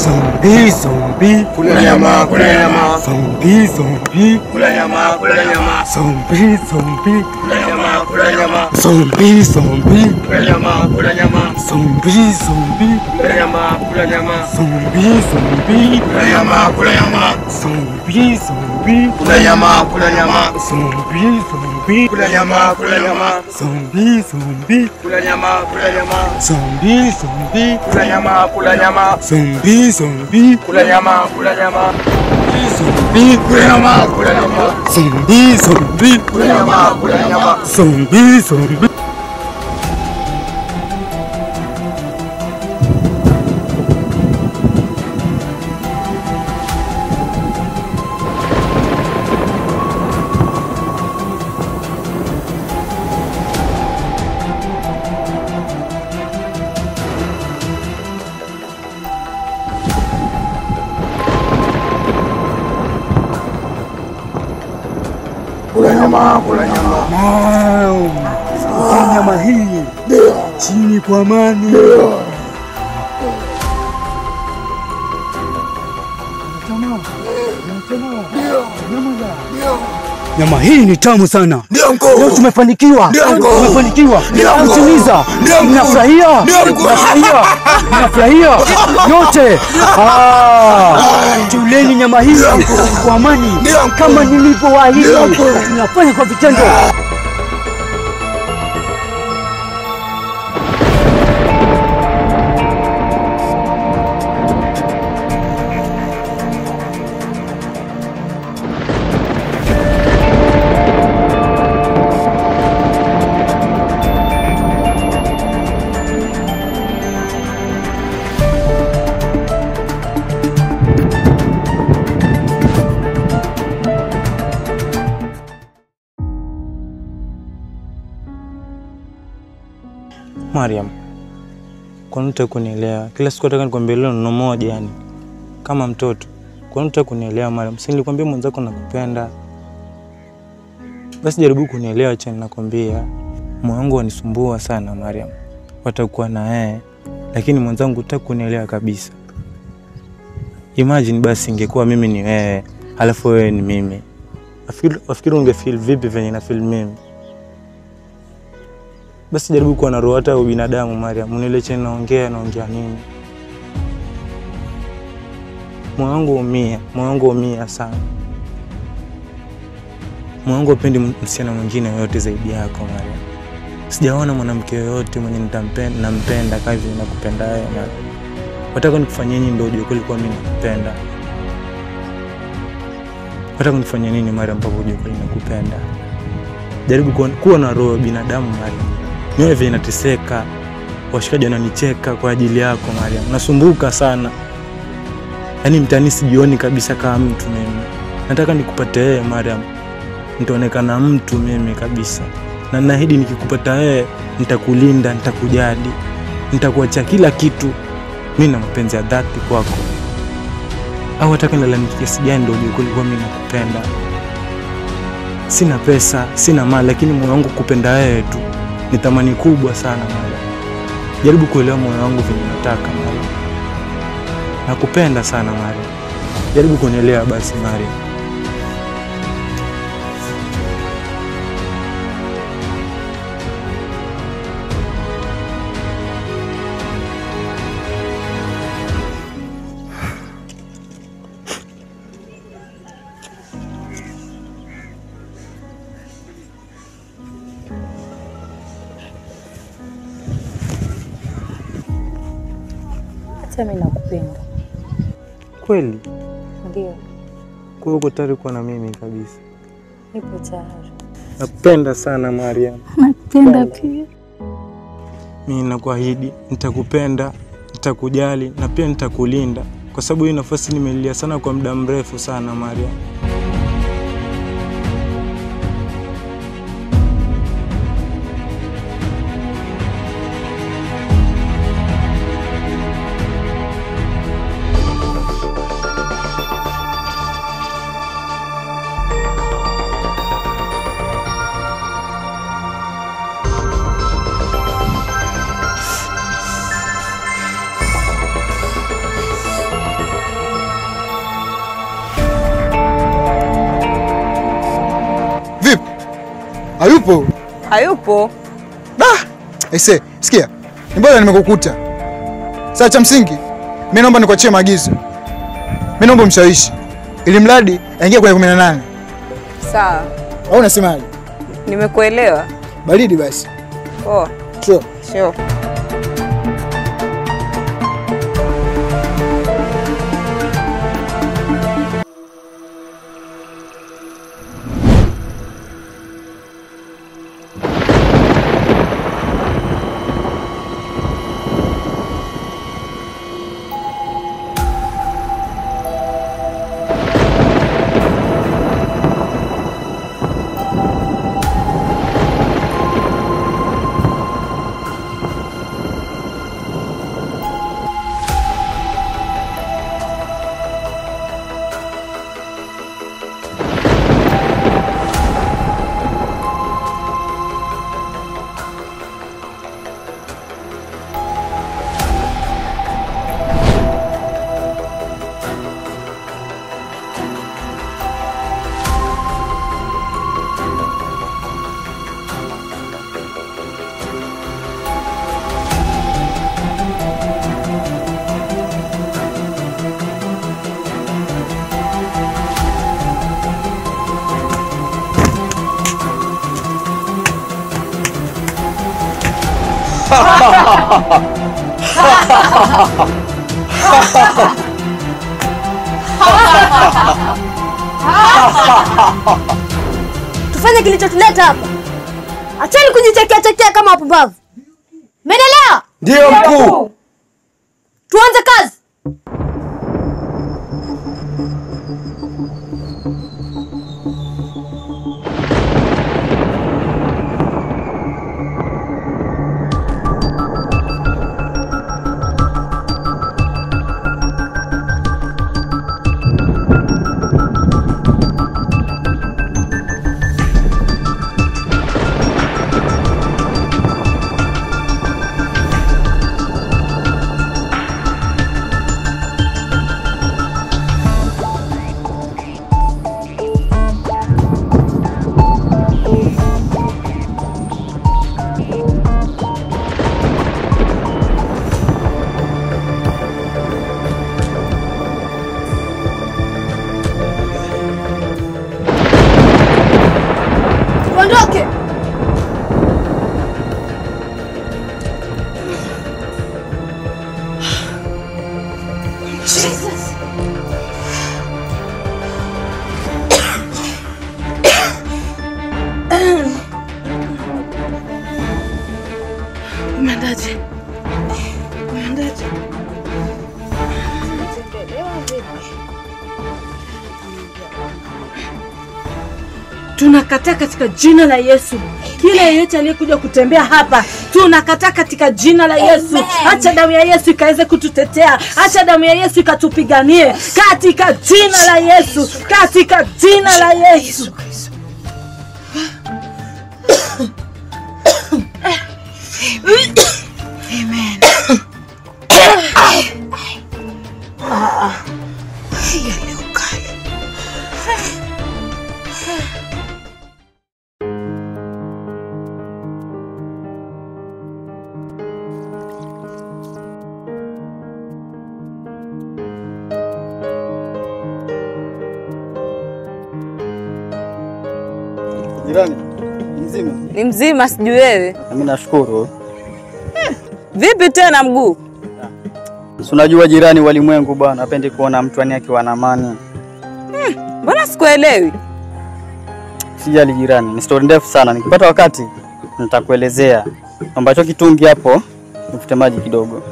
Zombie, zombie, kula nyama, kula nyama. Zombie, zombie, kula nyama, kula nyama. Zombie, zombie, kula nyama, kula nyama. Zombie, zombie, kula nyama, kula nyama. Zombie, zombie, kula nyama, kula nyama. Zombie, zombie, kula nyama, kula nyama. Zombie, zombie, kula nyama, kula nyama. Zombie, zombie, kula nyama, kula nyama. Zombie, zombie, kula nyama, kula nyama. Zombie, zombie, kula nyama, kula nyama. Zombie, zombie, kula nyama, kula nyama. zombie, kula nyama, kula nyama. zombie, zombie, kula nyama, kula nyama. zombie, zombie. kula nyama, kula nyama. Nyama hii chini kwa amani. Nyama hii ni tamu sana. Leo tumefanikiwa. Tumefanikiwa. Tunatimiza. Ninafurahia. Ninafurahia. Yote. Tuleni nyama hii kwa amani kama nilivyowaahidi. Tunafanya kwa vitendo. Mariam, kwa nini unataka kunielewa? Kila siku nataka nikwambie neno moja yani. Kama mtoto. Kwa nini unataka kunielewa Mariam? Si nilikwambia mwenzako nakupenda. Basi jaribu kunielewa acha ninakwambia. Moyo wangu unanisumbua sana Mariam. Watakuwa na yeye, lakini mwenzangu hutaki kunielewa kabisa. Imagine basi ingekuwa mimi ni wewe, alafu wewe ni mimi. Afikiri ungefeel vipi venye na feel mimi? Basi jaribu kuwa na roho hata ya binadamu Mariam, unieleche naongea nini. Moyo wangu umia sana. Moyo wangu upendi msichana mwingine yote zaidi yako Mariam. Sijaona mwanamke yote mwenye nampenda kama vile nakupenda wewe Mariam. Wataka nikufanyie nini ndio ujue kulikuwa mimi nakupenda? Wataka nikufanyie nini Mariam mpaka ujue kweli nakupenda? Jaribu kuwa na roho ya binadamu Mariam. Mimi vile nateseka, washikaji wananicheka kwa ajili yako Mariam. Nasumbuka sana. Yaani mtani sijioni kabisa kama mtu mimi. Nataka nikupate wewe Mariam. Nitaonekana mtu mimi kabisa. Na naahidi nikikupata wewe nitakulinda, nitakujali. Nitakuacha kila kitu. Mimi na mapenzi ya dhati kwako. Au nataka nilalamike kiasi gani ndio ujue kulikuwa mimi nakupenda. Sina pesa, sina mali lakini moyo wangu kupenda wewe tu. Ni thamani kubwa sana Mariam. Jaribu kuelewa moyo wangu vile nataka Mariam. Nakupenda sana Mariam. Jaribu kunielewa basi Mariam. Mimi nakupenda. Kweli? Ndio. Kwa hiyo uko tayari kuwa na mimi kabisa? Nipo tayari. Nakupenda sana Mariam. Nakupenda pia. Mimi nakuahidi nitakupenda, nitakujali na pia nitakulinda kwa sababu hii nafasi nimelilia sana kwa muda mrefu sana Mariam. Hayupo. Hayupo. Aise, sikia. Mbona nimekukuta? Sasa cha msingi, mimi naomba nikuachie maagizo. Mimi naomba mshawishi ili mradi aingie kwenye 18. Sawa. Au unasemaje? Nimekuelewa. Baridi basi. Oh. Sure. Sure. Tufanye kilichotuleta hapa. Acheni kujichekea kama wapumbavu. Umeelewa? Ndio mkuu. Tuanze kazi. Tuondoke. Jesus. Umendaje? Umendaje? Tunakataa katika jina la Yesu. Kila yeyote aliyekuja kutembea hapa, tunakataa katika jina la Yesu. Acha damu ya Yesu ikaweze kututetea. Acha damu ya Yesu ikatupiganie katika jina la Yesu. Katika jina la Yesu. Amen. Jirani, mzima? Ni mzima, sijui wewe. Mimi nashukuru. Vipi tena mguu? Si unajua jirani, walimwengu bwana hapendi kuona mtu akiwa na amani. Mbona sikuelewi? Sijali jirani, ni story ndefu sana. Nikipata wakati nitakuelezea. Ambacho kitungi hapo, nifute maji kidogo.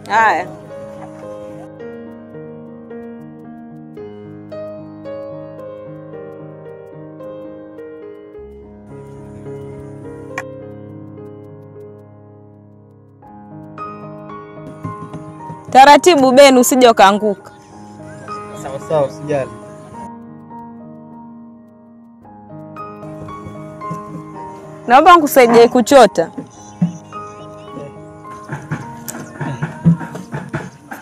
Haya. Taratibu Ben, usije ukaanguka. Sawa sawa, usijali. Naomba nikusaidie kuchota.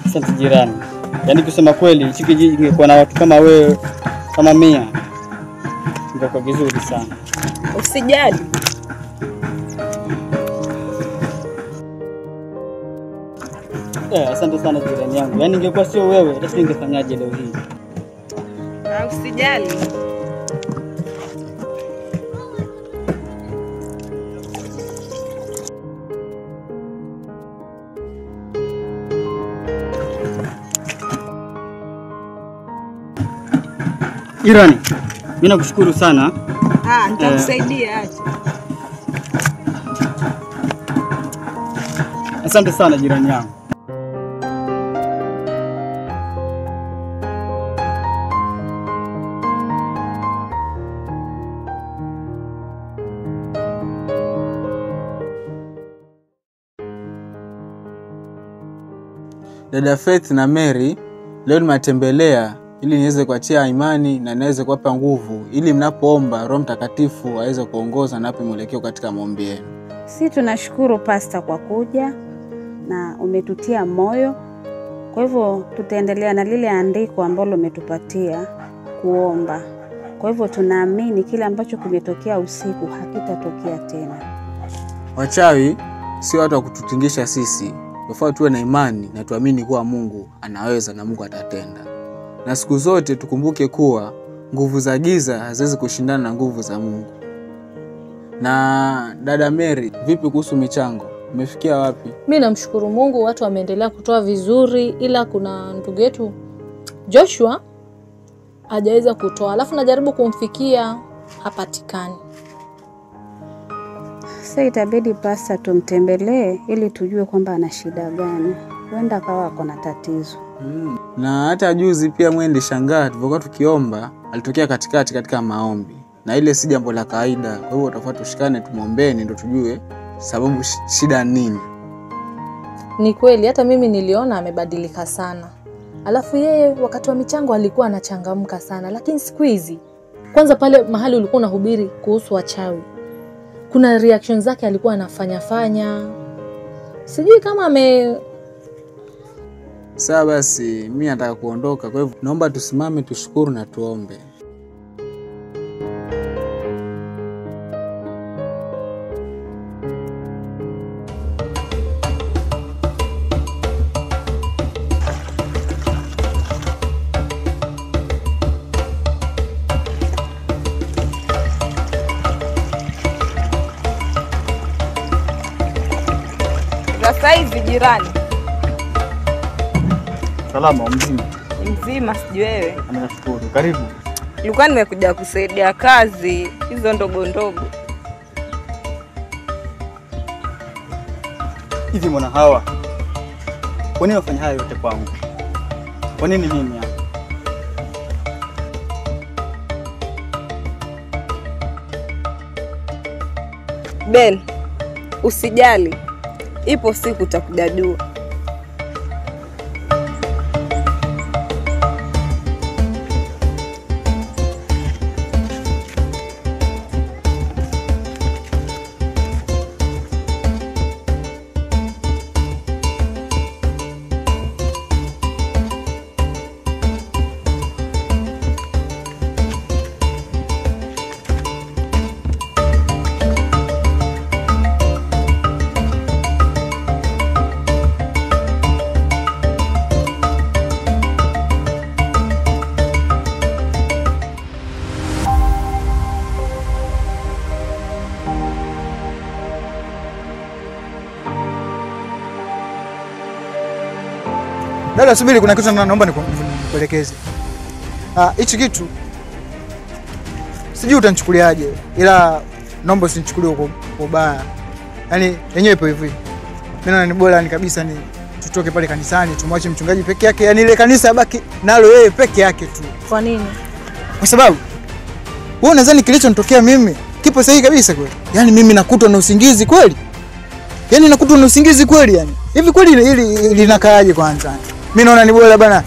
Asante jirani. Yaani kusema kweli, hichi kijiji kingekuwa na watu kama wewe kama 100. itakuwa vizuri sana. Usijali. Asante sana jirani yangu. Yaani ingekuwa sio wewe, hata ningefanyaje leo hii? Usijali. Jirani, mimi nakushukuru sana. Nitakusaidia acha. Asante sana jirani yangu. Dada Faith na Mary, leo nimetembelea ili niweze kuachia imani na niweze kuwapa nguvu ili mnapoomba Roho Mtakatifu aweze kuongoza na ape mwelekeo katika maombi yenu. Si tunashukuru Pastor kwa kuja na umetutia moyo. Kwa hivyo tutaendelea na lile andiko ambalo umetupatia kuomba. Kwa hivyo tunaamini kile ambacho kimetokea usiku hakitatokea tena. Wachawi sio watu wa kututingisha sisi. Tofauti tuwe na imani na tuamini kuwa Mungu anaweza na Mungu atatenda. Na siku zote tukumbuke kuwa nguvu za giza haziwezi kushindana na nguvu za Mungu. Na dada Mary, vipi kuhusu michango? Umefikia wapi? Mimi namshukuru Mungu, watu wameendelea kutoa vizuri, ila kuna ndugu yetu Joshua hajaweza kutoa. Alafu najaribu kumfikia hapatikani. Sasa itabidi Pastor tumtembelee ili tujue kwamba ana shida gani. Huenda kawa kuna tatizo. Na hata juzi pia mwende shangaa tulivyokuwa tukiomba, alitokea katika maombi. Na ile si jambo la kawaida. Kwa hivyo tutafuata tushikane tumuombeeni ndio tujue sababu shida nini. Ni kweli hata mimi niliona amebadilika sana. Alafu yeye wakati wa michango alikuwa anachangamka sana, lakini siku hizi kwanza pale mahali ulikuwa unahubiri kuhusu wachawi, kuna reaction zake alikuwa anafanya. Sijui kama Sawa basi, mimi nataka kuondoka. Kwa hivyo naomba tusimame tushukuru na tuombe. Sasa hivi jirani. Salama mzima. Mzima sijui wewe. Nashukuru. Karibu. Nilikuwa nimekuja kusaidia kazi hizo ndogo ndogo. Hivi mwana hawa, kwa nini wafanya haya yote kwangu? Kwa nini mimi hapa? Ben, usijali. Ipo siku utakujua. Dada subiri, kuna kitu naomba nikuelekeze. Hichi kitu sijui utanichukuliaje, ila naomba usinichukulie kwa ubaya. Yaani yenyewe ipo hivi. Mimi naona ni bora ni kabisa ni tutoke pale kanisani, tumwache mchungaji peke yake, yaani ile kanisa baki nalo yeye peke yake tu. Kwa nini? Kwa sababu wewe unadhani kilichonitokea mimi kipo sahihi kabisa kweli? Yaani mimi nakutwa na usingizi kweli? Yaani nakutwa na usingizi kweli yani? Hivi kweli ili linakaaje kwanza? Mimi naona ni bora bana,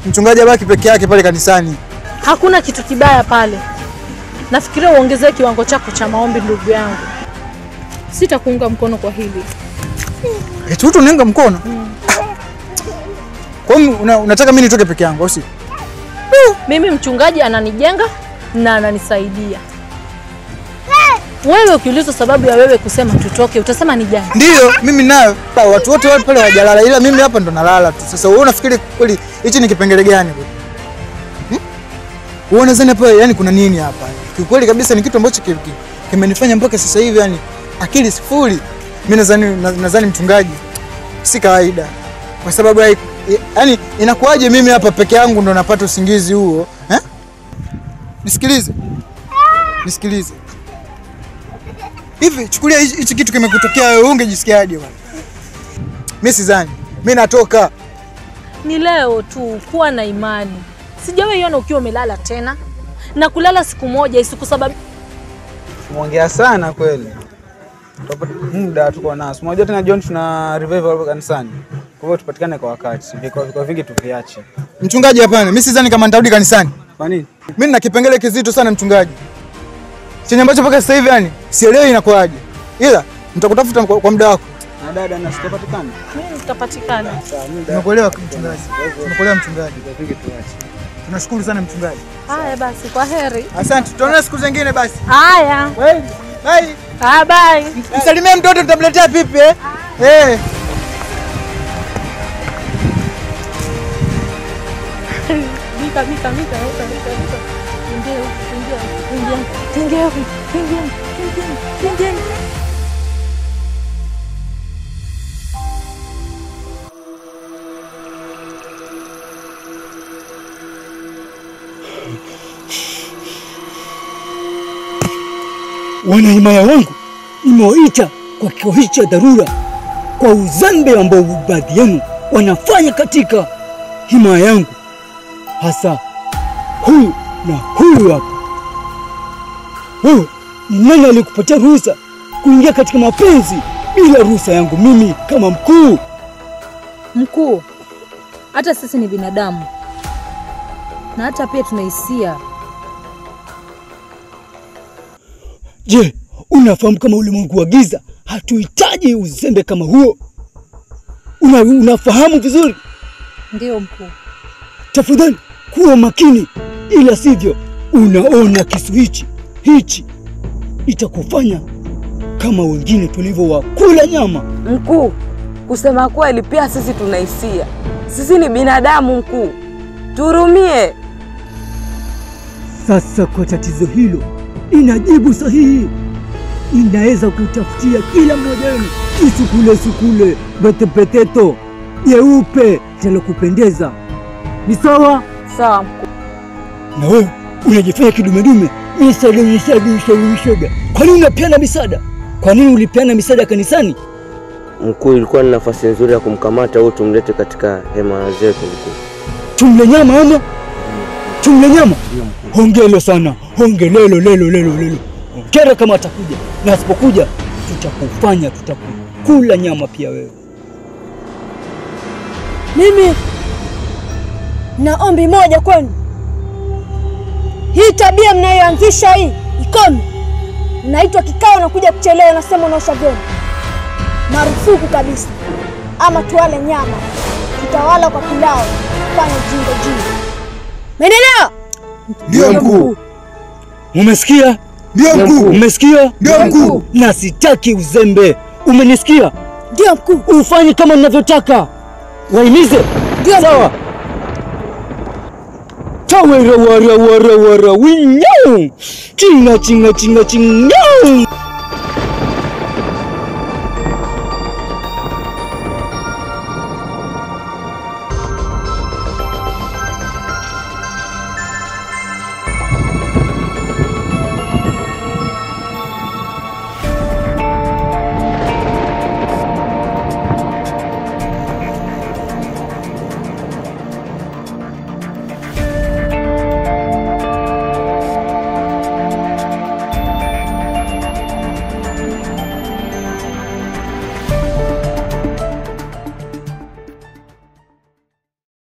mchungaji abaki peke yake pale kanisani. Hakuna kitu kibaya pale. Nafikiria uongezee kiwango chako cha maombi ndugu yangu. Sitakuunga mkono kwa hili. Eti wewe unaniunga mkono? Kwa nini unataka mimi nitoke peke yangu au si? Mimi mchungaji ananijenga na ananisaidia. Wewe ukiulizwa sababu ya wewe kusema tutoke, utasema ni gani? Ndio, mimi nayo. Watu wote wale pale hawajalala, ila mimi hapa ndo nalala tu. Sasa wewe unafikiri kweli hichi ni kipengele gani? Wewe unadhani hapa yani kuna nini hapa? Kiukweli kabisa ni kitu ambacho kimenifanya mpaka sasa hivi yani akili sifuri. Mimi nadhani mchungaji si kawaida. Kwa sababu yani inakuaje mimi hapa peke yangu ndo napata usingizi huo? Nisikilize. Hivi chukulia hichi kitu kimekutokea wewe ungejisikiaje bwana? Mimi sidhani. Mimi natoka. Ni leo tu, kuwa na imani. Sijawahi iona ukiwa umelala tena. Na kulala siku moja isikusababisha. Muongea sana kweli. Muda tuko nao. Unajua tena John tuna revival kanisani. Kwa hivyo tupatikane kwa wakati. Vikao vingi tuviache. Mchungaji hapana, mimi sidhani kama nitarudi kanisani. Kwa nini? Mimi nina kipengele kizito sana mchungaji. Chenye ambacho mpaka sasa hivi yani sielewi inakuaje. Ila nitakutafuta kwa muda wako. Na dada na sitapatikana. Mimi nitapatikana. Nimekuelewa mchungaji. Nimekuelewa mchungaji. Tunashukuru sana mchungaji. Haya basi, kwa heri. Asante. Tutaonana siku zingine basi. Haya. Bye. Bye. Msalimie mtoto tutamletea pipi Mika. Ingia. Wanahimaya wangu nimewaita kwa kikao hichi cha dharura kwa uzembe ambao baadhi yenu wanafanya katika himaya yangu, hasa huyu na huyu hapa. Wewe ni nani alikupatia ruhusa kuingia katika mapenzi bila ruhusa yangu mimi kama mkuu? Mkuu, hata sisi ni binadamu na hata pia tuna hisia. Je, unafahamu kama ulimwengu wa giza hatuhitaji uzembe kama huo? Unafahamu vizuri? Ndio mkuu. Tafadhali kuwa makini, ila sivyo unaona kisu hichi itakufanya kama wengine tulivyowakula nyama. Mkuu, kusema kweli pia sisi tuna hisia. Sisi ni binadamu mkuu. Tuhurumie. Sasa kwa tatizo hilo inajibu sahihi. Inaweza kutafutia kila mmoja wenu isukule betepeteto jeupe talokupendeza. Ni sawa? Sawa mkuu. Na wewe unajifanya kidumedume, misaga. Kwa nini unapeana misaada? Kwa nini ulipeana misaada kanisani? Mkuu, ilikuwa ni nafasi nzuri ya kumkamata au tumlete katika hema zetu mkuu. Tumle nyama ama? Tumle nyama? Hongelo sana. Hongelelo. Ongera kama atakuja. Na asipokuja tutakula nyama pia wewe. Mimi na ombi moja kwenu. Hii tabia mnayoanzisha hii ikome. Unaitwa kikao na kuja kuchelewa, nasema unaosha vyombo. Marufuku kabisa. Ama tuwale nyama. Tutawala kwa pilau. Fanya jingo. Maendeleo? Ndio mkuu. Umesikia? Ndio mkuu. Umesikia? Ndio mkuu. Na sitaki uzembe. Umenisikia? Ndio mkuu. Ufanye kama ninavyotaka. Wahimize. Ndio. Sawa. Tawera wara winyau. Chinga.